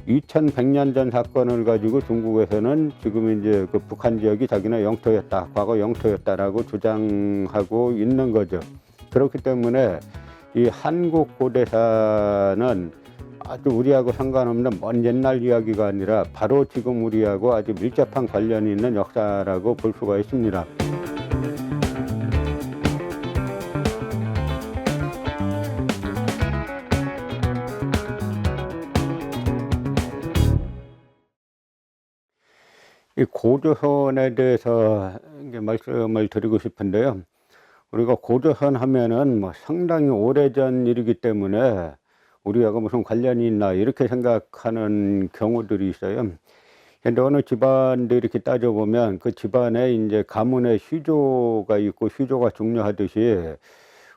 2100년 전 사건을 가지고 중국에서는 지금 이제 그 북한 지역이 자기네 영토였다, 과거 영토였다라고 주장하고 있는 거죠. 그렇기 때문에 이 한국 고대사는 아주 우리하고 상관없는 먼 옛날 이야기가 아니라 바로 지금 우리하고 아주 밀접한 관련이 있는 역사라고 볼 수가 있습니다. 이 고조선에 대해서 이제 말씀을 드리고 싶은데요. 우리가 고조선 하면은 뭐 상당히 오래전 일이기 때문에 우리하고 무슨 관련이 있나 이렇게 생각하는 경우들이 있어요. 근데 어느 집안도 이렇게 따져보면 그 집안에 이제 가문의 시조가 있고 시조가 중요하듯이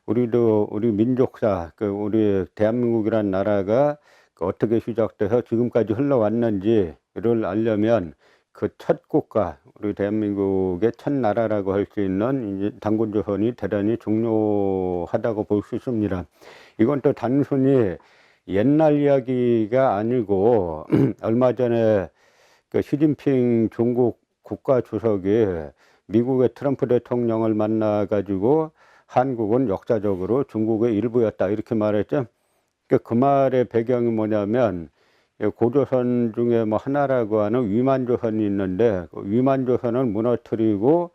우리도 우리 민족사, 그 우리 대한민국이란 나라가 그 어떻게 시작돼서 지금까지 흘러왔는지를 알려면 그 첫 국가, 우리 대한민국의 첫 나라라고 할 수 있는 이제 단군조선이 대단히 중요하다고 볼 수 있습니다. 이건 또 단순히 옛날 이야기가 아니고 얼마 전에 그 시진핑 중국 국가 주석이 미국의 트럼프 대통령을 만나 가지고 한국은 역사적으로 중국의 일부였다 이렇게 말했죠. 그 말의 배경이 뭐냐면 고조선 중에 뭐 하나라고 하는 위만조선이 있는데 그 위만조선을 무너뜨리고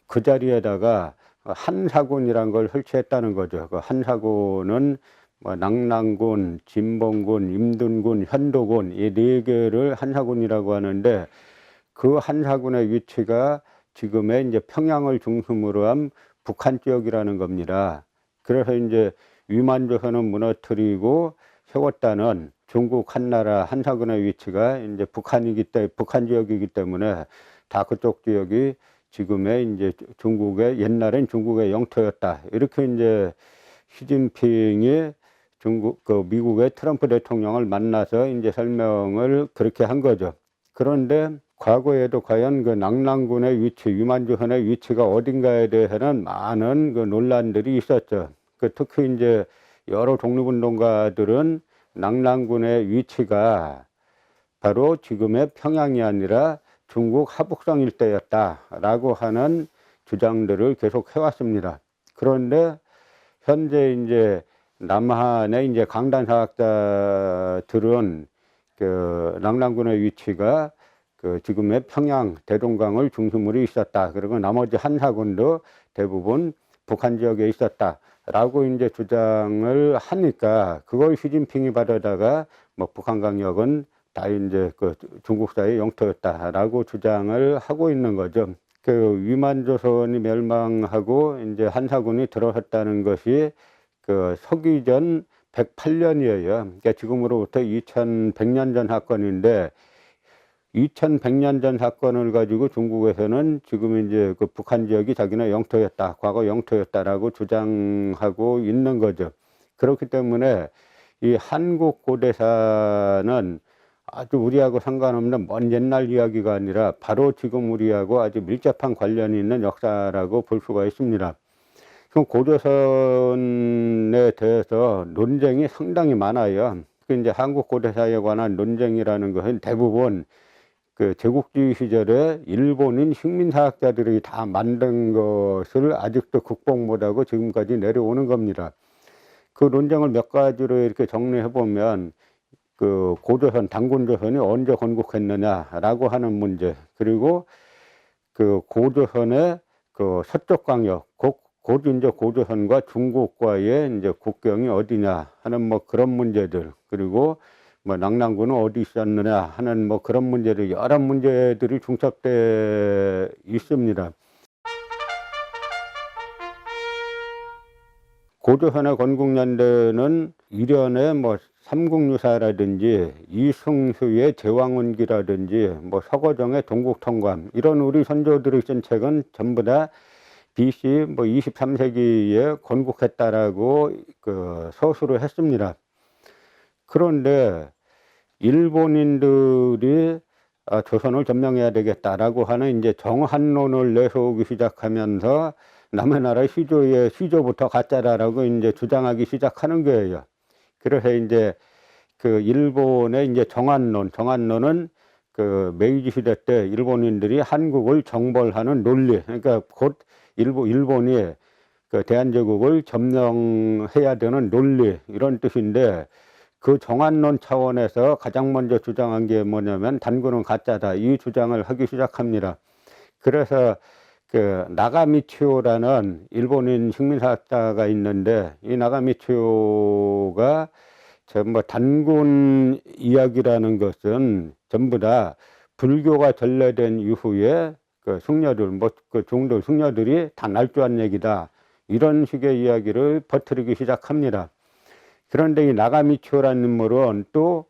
그 자리에다가 한사군이란 걸 설치했다는 거죠. 그 한사군은 뭐 낙랑군, 진봉군, 임둔군, 현도군 이 네 개를 한사군이라고 하는데 그 한사군의 위치가 지금의 이제 평양을 중심으로 한 북한 지역이라는 겁니다. 그래서 이제 위만조선은 무너뜨리고 세웠다는 중국 한나라 한사군의 위치가 이제 북한 지역이기 때문에 다 그쪽 지역이 지금의 이제 중국의 옛날엔 중국의 영토였다. 이렇게 이제 시진핑이 미국의 트럼프 대통령을 만나서 이제 설명을 그렇게 한 거죠. 그런데 과거에도 과연 그 낙랑군의 위치, 위만조선의 위치가 어딘가에 대해서는 많은 그 논란들이 있었죠. 특히 이제 여러 독립운동가들은 낙랑군의 위치가 바로 지금의 평양이 아니라 중국 하북성 일대였다라고 하는 주장들을 계속 해왔습니다. 그런데 현재 이제 남한의 이제 강단사학자들은 그 낙랑군의 위치가 그 지금의 평양 대동강을 중심으로 있었다. 그리고 나머지 한사군도 대부분 북한 지역에 있었다라고 이제 주장을 하니까 그걸 시진핑이 받아다가 뭐 북한 강역은 다 이제 그 중국사의 영토였다라고 주장을 하고 있는 거죠. 그 위만조선이 멸망하고 이제 한사군이 들어섰다는 것이 그 서기전 108년이에요. 그러니까 지금으로부터 2100년 전 사건인데 2100년 전 사건을 가지고 중국에서는 지금 이제 그 북한 지역이 자기네 영토였다, 과거 영토였다라고 주장하고 있는 거죠. 그렇기 때문에 이 한국 고대사는 아주 우리하고 상관없는 먼 옛날 이야기가 아니라 바로 지금 우리하고 아주 밀접한 관련이 있는 역사라고 볼 수가 있습니다. 그럼 고조선에 대해서 논쟁이 상당히 많아요. 이제 한국 고대사에 관한 논쟁이라는 것은 대부분 그 제국주의 시절에 일본인 식민사학자들이 다 만든 것을 아직도 극복 못하고 지금까지 내려오는 겁니다. 그 논쟁을 몇 가지로 이렇게 정리해 보면 그 고조선, 단군조선이 언제 건국했느냐라고 하는 문제, 그리고 그 고조선의 그 서쪽 광역, 이제 고조선과 중국과의 이제 국경이 어디냐 하는 뭐 그런 문제들, 그리고 뭐 낙랑군은 어디 있었느냐 하는 뭐 그런 문제들, 여러 문제들이 중첩돼 있습니다. 고조선의 건국연대는 일련의 뭐 삼국유사라든지 이승수의 제왕운기라든지 뭐 서거정의 동국통감, 이런 우리 선조들이 쓴 책은 전부 다 BC 뭐 23세기에 건국했다라고 그 서술을 했습니다. 그런데 일본인들이 조선을 점령해야 되겠다라고 하는 이제 정한론을 내세우기 시작하면서 남의 나라 시조부터 가짜라라고 이제 주장하기 시작하는 거예요. 그래서 이제 그 일본의 이제 정한론은 그 메이지 시대 때 일본인들이 한국을 정벌하는 논리, 그러니까 곧 일본이 그 대한제국을 점령해야 되는 논리, 이런 뜻인데, 그 정한론 차원에서 가장 먼저 주장한 게 뭐냐면 단군은 가짜다, 이 주장을 하기 시작합니다. 그래서 그 나가미치오라는 일본인 식민사학자가 있는데, 이 나가미치오가 전부 단군 이야기라는 것은 전부 다 불교가 전래된 이후에 그 승려들, 그 중도 승려들이 다 날조한 얘기다, 이런 식의 이야기를 퍼뜨리기 시작합니다. 그런데 이 나가미치오라는 인물은 또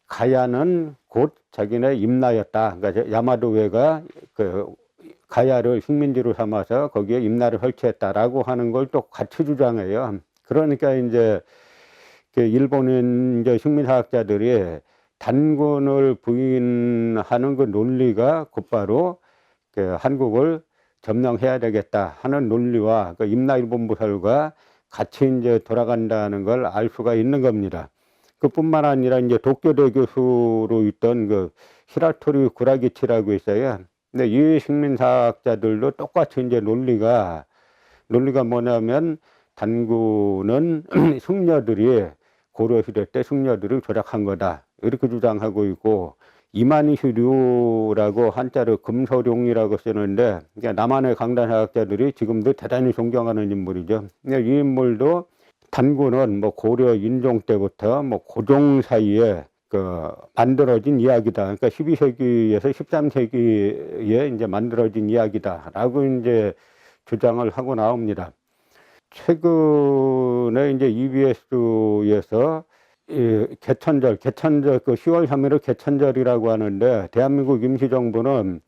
가야는 곧 자기네 임나였다. 그러니까 야마도회가 그 가야를 식민지로 삼아서 거기에 임나를 설치했다라고 하는 걸 또 같이 주장해요. 그러니까 이제 그 일본인 이제 식민사학자들이 단군을 부인하는 그 논리가 곧바로 그 한국을 점령해야 되겠다 하는 논리와 그 임나일본부설과 같이 이제 돌아간다는 걸 알 수가 있는 겁니다. 그뿐만 아니라 이제 도쿄대 교수로 있던 그 히라토리 구라기치라고 있어요. 근데 이 식민사학자들도 똑같이 이제 논리가 뭐냐면 단군은 승려들이 고려시대 때 승려들을 조작한 거다, 이렇게 주장하고 있고, 이만희슈류라고 한자로 금소룡이라고 쓰는데, 그러니까 남한의 강단사학자들이 지금도 대단히 존경하는 인물이죠. 이 인물도 단군은 뭐 고려 인종 때부터 뭐 고종 사이에 그 만들어진 이야기다, 그러니까 12세기에서 13세기에 이제 만들어진 이야기다라고 이제 주장을 하고 나옵니다. 최근에 이제 EBS에서 이 개천절 그 10월 3일을 개천절이라고 하는데, 대한민국 임시정부는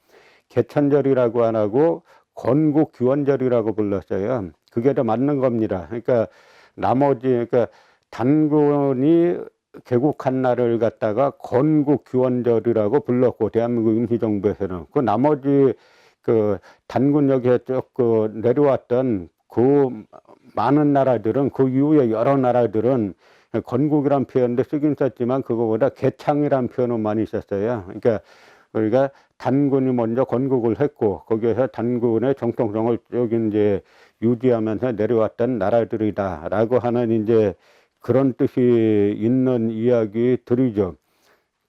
개천절이라고 안 하고 건국규원절이라고 불렀어요. 그게 더 맞는 겁니다. 그러니까 그러니까 단군이 개국한 날을 갖다가 건국규원절이라고 불렀고, 대한민국 임시정부에서는 그 나머지 그 단군역에 쭉 그 내려왔던 그 많은 나라들은, 그 이후에 여러 나라들은 건국이란 표현도 쓰긴 썼지만 그거보다 개창이란 표현을 많이 썼어요. 그러니까 우리가 단군이 먼저 건국을 했고, 거기에서 단군의 정통성을 쭉 이제 유지하면서 내려왔던 나라들이다라고 하는 이제 그런 뜻이 있는 이야기들이죠.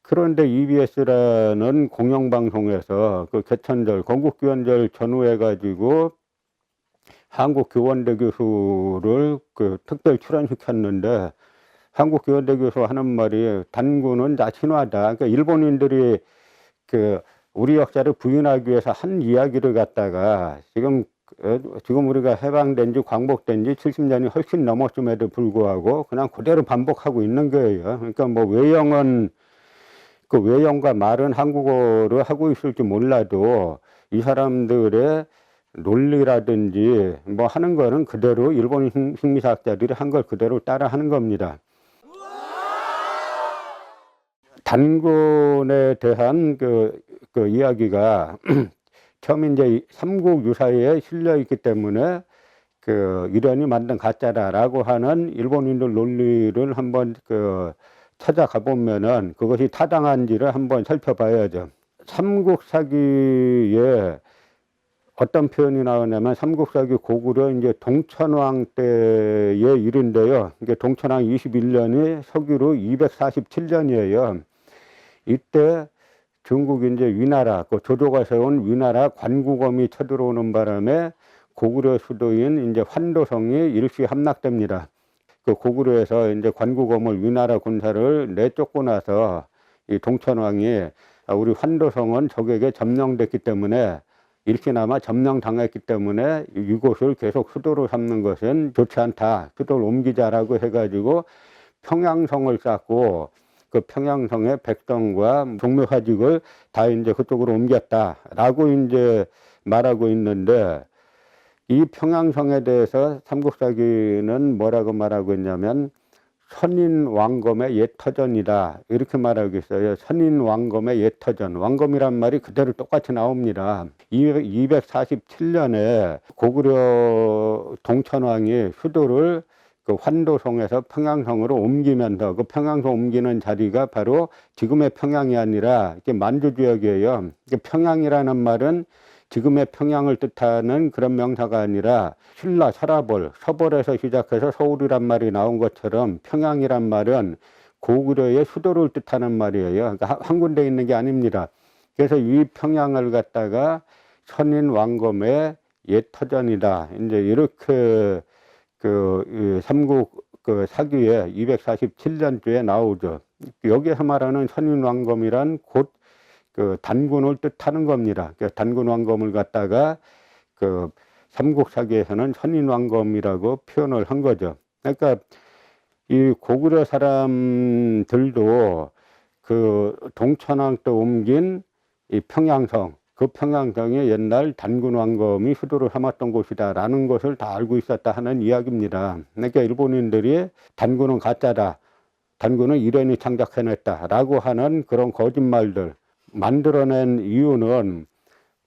그런데 EBS라는 공영방송에서 그 개천절, 건국규원절 전후해 가지고 한국교원대 교수를 그 특별 출연시켰는데, 한국교원대 교수 하는 말이 단군은 다 신화다. 그러니까 일본인들이 그 우리 역사를 부인하기 위해서 한 이야기를 갖다가 지금 우리가 해방된 지 광복된 지 70년이 훨씬 넘었음에도 불구하고 그냥 그대로 반복하고 있는 거예요. 그러니까 뭐 외형과 말은 한국어로 하고 있을지 몰라도 이 사람들의 논리라든지 뭐 하는 거는 그대로 일본 식민사학자들이 한 걸 그대로 따라 하는 겁니다. 단군에 대한 그 이야기가 처음 이제 삼국 유사에 실려 있기 때문에 그 이련이 만든 가짜다라고 하는 일본인들 논리를 한번 그 찾아가 보면은 그것이 타당한지를 한번 살펴봐야죠. 삼국사기에 어떤 표현이 나오냐면, 삼국사기 고구려 이제 동천왕 때의 일인데요. 이게 동천왕 21년이 서기로 247년이에요. 이때 중국 이제 위나라, 그 조조가 세운 위나라 관구검이 쳐들어오는 바람에 고구려 수도인 이제 환도성이 일시 함락됩니다. 그 고구려에서 이제 관구검을 위나라 군사를 내쫓고 나서 이 동천왕이 우리 환도성은 적에게 점령됐기 때문에, 일시나마 점령당했기 때문에 이곳을 계속 수도로 삼는 것은 좋지 않다, 수도를 옮기자라고 해가지고 평양성을 쌓고, 그 평양성의 백성과 종묘사직을 다 이제 그쪽으로 옮겼다라고 이제 말하고 있는데, 이 평양성에 대해서 삼국사기는 뭐라고 말하고 있냐면 선인왕검의 옛터전이다, 이렇게 말하고 있어요. 선인왕검의 옛터전, 왕검이란 말이 그대로 똑같이 나옵니다. 247년에 고구려 동천왕이 수도를 그 그 환도성에서 평양성으로 옮기면서 그 평양성 옮기는 자리가 바로 지금의 평양이 아니라 이게 만주 지역이에요. 평양이라는 말은 지금의 평양을 뜻하는 그런 명사가 아니라 신라, 서라벌, 서벌에서 시작해서 서울이란 말이 나온 것처럼 평양이란 말은 고구려의 수도를 뜻하는 말이에요. 그러니까 한 군데 있는 게 아닙니다. 그래서 이 평양을 갖다가 선인왕검의 옛 터전이다. 이제 이렇게 그 삼국 그 사기에 247년도에 나오죠. 여기서 말하는 선인왕검이란 곧 그 단군을 뜻하는 겁니다. 그 단군왕검을 갖다가 그 삼국사기에서는 선인왕검이라고 표현을 한 거죠. 그러니까 이 고구려 사람들도 그 동천왕 때 옮긴 이 평양성, 그 평양성이 옛날 단군왕검이 수도를 삼았던 곳이다라는 것을 다 알고 있었다 하는 이야기입니다. 그러니까 일본인들이 단군은 가짜다, 단군은 이련이 창작해냈다라고 하는 그런 거짓말들 만들어낸 이유는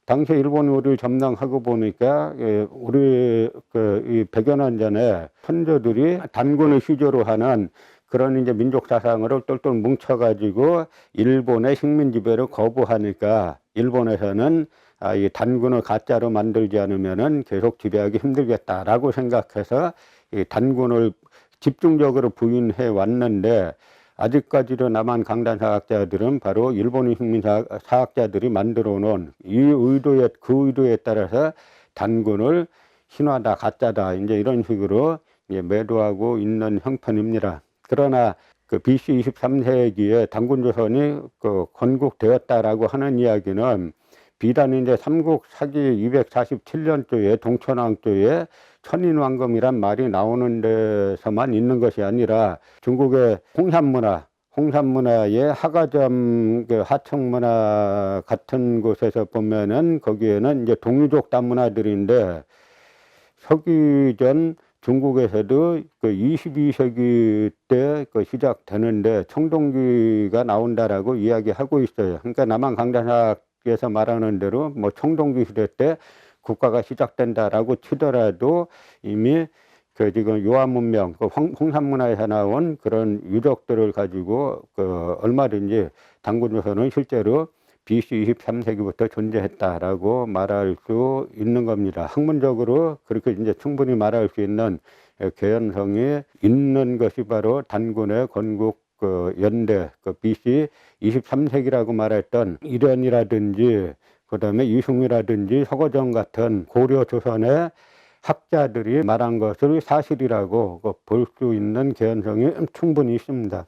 당시 일본이 우리를 점령하고 보니까 우리 이 100여 년 전에 선조들이 단군을 시조로 하는 그런 이제 민족 사상을 똘똘 뭉쳐가지고 일본의 식민 지배를 거부하니까 일본에서는 이 단군을 가짜로 만들지 않으면은 계속 지배하기 힘들겠다라고 생각해서 이 단군을 집중적으로 부인해 왔는데 아직까지도 남한 강단 사학자들은 바로 일본인 식민 사학자들이 만들어 놓은 이 그 의도에 따라서 단군을 신화다, 가짜다, 이제 이런 식으로 이제 매도하고 있는 형편입니다. 그러나 그 BC 23세기에 단군조선이 그 건국되었다라고 하는 이야기는 비단 이제 삼국 사기 247년도에 동천왕조에 천인왕검이란 말이 나오는 데서만 있는 것이 아니라 중국의 홍산문화의 하가점 그 하청문화 같은 곳에서 보면은 거기에는 이제 동유족 단문화들인데 서기전 중국에서도 그 22세기 때 그 시작되는데 청동기가 나온다라고 이야기하고 있어요. 그러니까 남한 강단학에서 말하는 대로 뭐 청동기 시대 때 국가가 시작된다라고 치더라도 이미 그 지금 요한문명, 그 홍산문화에서 나온 그런 유적들을 가지고 그 얼마든지 단군조선은 실제로 BC 23세기부터 존재했다라고 말할 수 있는 겁니다. 학문적으로 그렇게 이제 충분히 말할 수 있는 개연성이 있는 것이 바로 단군의 건국 그 연대, 그 BC 23세기라고 말했던 이련이라든지 그다음에 이승이라든지 서거정 같은 고려 조선의 학자들이 말한 것을 사실이라고 볼 수 있는 개연성이 충분히 있습니다.